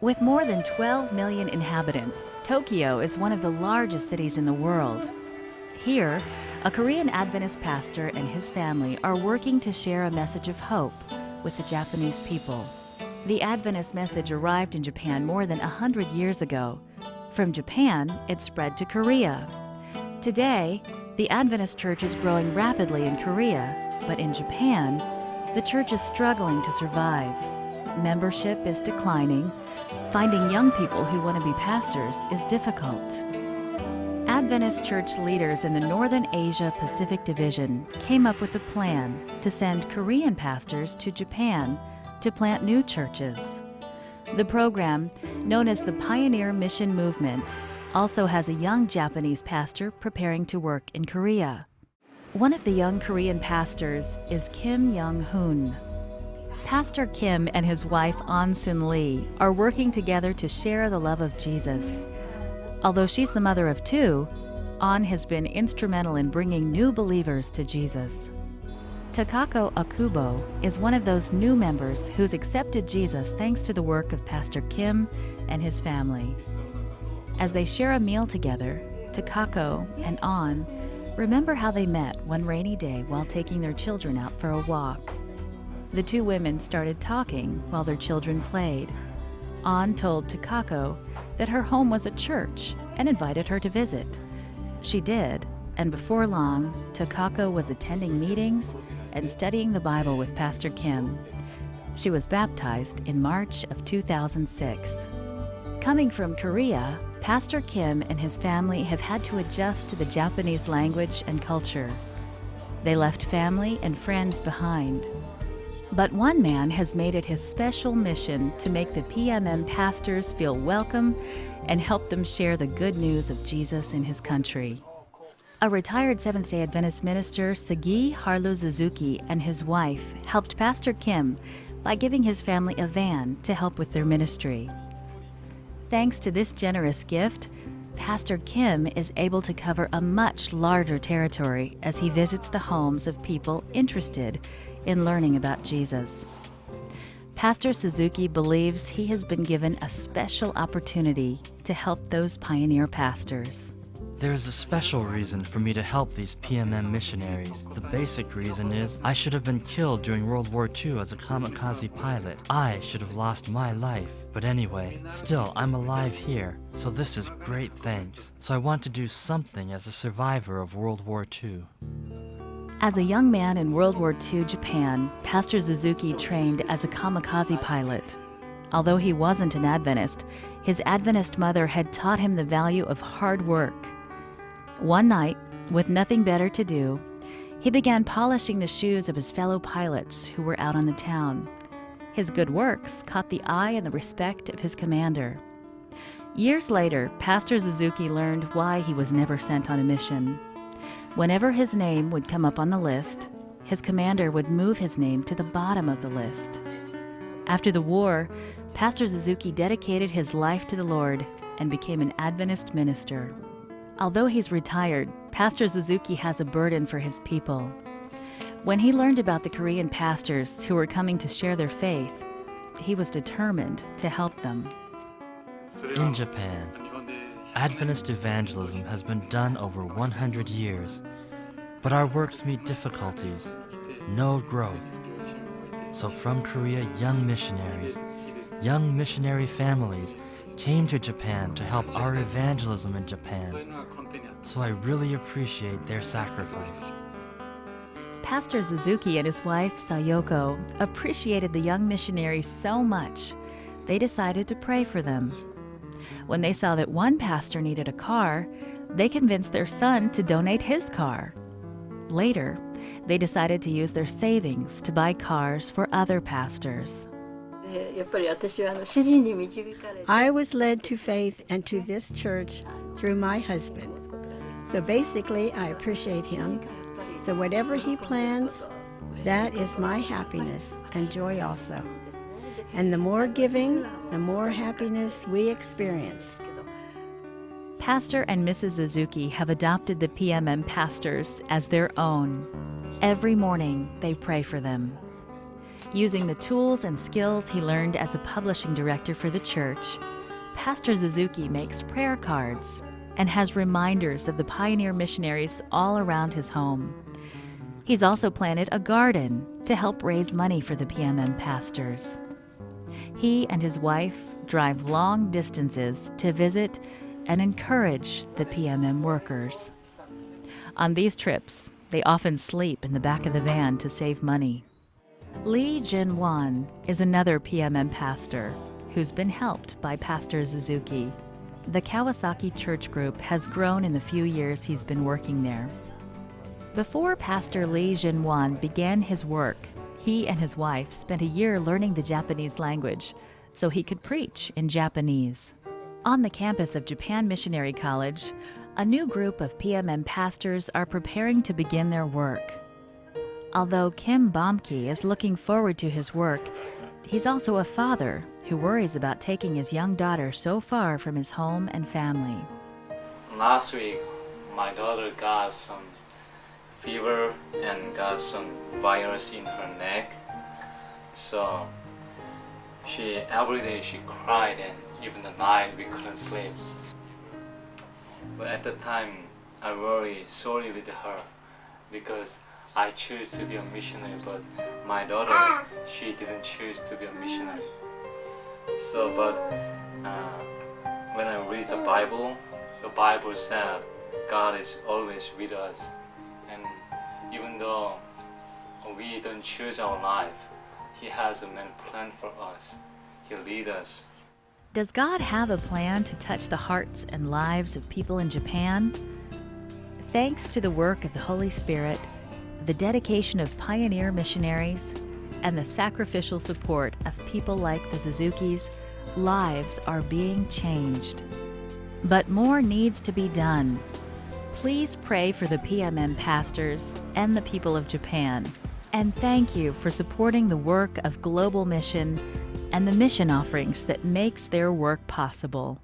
With more than 12 million inhabitants, Tokyo is one of the largest cities in the world. Here, a Korean Adventist pastor and his family are working to share a message of hope with the Japanese people. The Adventist message arrived in Japan more than 100 years ago. From Japan, it spread to Korea. Today, the Adventist church is growing rapidly in Korea, but in Japan, the church is struggling to survive. Membership is declining. Finding young people who want to be pastors is difficult. Adventist church leaders in the Northern Asia Pacific Division came up with a plan to send Korean pastors to Japan to plant new churches. The program, known as the Pioneer Mission Movement, also has a young Japanese pastor preparing to work in Korea. One of the young Korean pastors is Kim Young-hoon. Pastor Kim and his wife An Sun Lee are working together to share the love of Jesus. Although she's the mother of two, An has been instrumental in bringing new believers to Jesus. Takako Akubo is one of those new members who's accepted Jesus thanks to the work of Pastor Kim and his family. As they share a meal together, Takako and An remember how they met one rainy day while taking their children out for a walk. The two women started talking while their children played. An told Takako that her home was a church and invited her to visit. She did, and before long, Takako was attending meetings and studying the Bible with Pastor Kim. She was baptized in March of 2006. Coming from Korea, Pastor Kim and his family have had to adjust to the Japanese language and culture. They left family and friends behind. But one man has made it his special mission to make the PMM pastors feel welcome and help them share the good news of Jesus in his country. A retired Seventh-day Adventist minister, Sagi Harlow Suzuki, and his wife helped Pastor Kim by giving his family a van to help with their ministry. Thanks to this generous gift, Pastor Kim is able to cover a much larger territory as he visits the homes of people interested in learning about Jesus. Pastor Suzuki believes he has been given a special opportunity to help those pioneer pastors. There is a special reason for me to help these PMM missionaries. The basic reason is I should have been killed during World War II as a kamikaze pilot. I should have lost my life. But anyway, still, I'm alive here, so this is great thanks. So I want to do something as a survivor of World War II. As a young man in World War II Japan, Pastor Suzuki trained as a kamikaze pilot. Although he wasn't an Adventist, his Adventist mother had taught him the value of hard work. One night, with nothing better to do, he began polishing the shoes of his fellow pilots who were out on the town. His good works caught the eye and the respect of his commander. Years later, Pastor Suzuki learned why he was never sent on a mission. Whenever his name would come up on the list, his commander would move his name to the bottom of the list. After the war, Pastor Suzuki dedicated his life to the Lord and became an Adventist minister. Although he's retired, Pastor Suzuki has a burden for his people. When he learned about the Korean pastors who were coming to share their faith, he was determined to help them. In Japan, Adventist evangelism has been done over 100 years, but our works meet difficulties, no growth. So from Korea, young missionary families came to Japan to help our evangelism in Japan. So I really appreciate their sacrifice. Pastor Suzuki and his wife, Sayoko, appreciated the young missionaries so much, they decided to pray for them. When they saw that one pastor needed a car, they convinced their son to donate his car. Later, they decided to use their savings to buy cars for other pastors. I was led to faith and to this church through my husband. So basically, I appreciate him. So whatever he plans, that is my happiness and joy also. And the more giving, the more happiness we experience. Pastor and Mrs. Suzuki have adopted the PMM pastors as their own. Every morning, they pray for them. Using the tools and skills he learned as a publishing director for the church, Pastor Suzuki makes prayer cards and has reminders of the pioneer missionaries all around his home. He's also planted a garden to help raise money for the PMM pastors. He and his wife drive long distances to visit and encourage the PMM workers. On these trips, they often sleep in the back of the van to save money. Lee Jin-won is another PMM pastor who's been helped by Pastor Suzuki. The Kawasaki Church Group has grown in the few years he's been working there. Before Pastor Lee Jin-won began his work, he and his wife spent a year learning the Japanese language so he could preach in Japanese. On the campus of Japan Missionary College, a new group of PMM pastors are preparing to begin their work. Although Kim Bomke is looking forward to his work, he's also a father who worries about taking his young daughter so far from his home and family. Last week, my daughter got some fever and got some virus in her neck. So every day she cried, and even the night we couldn't sleep. But at the time, I really sorry with her because I choose to be a missionary, but my daughter, she didn't choose to be a missionary. So, but when I read the Bible said God is always with us, and even though we don't choose our life, He has a main plan for us. He leads us. Does God have a plan to touch the hearts and lives of people in Japan? Thanks to the work of the Holy Spirit, the dedication of pioneer missionaries, and the sacrificial support of people like the Suzukis, lives are being changed. But more needs to be done. Please pray for the PMM pastors and the people of Japan. And thank you for supporting the work of Global Mission and the mission offerings that makes their work possible.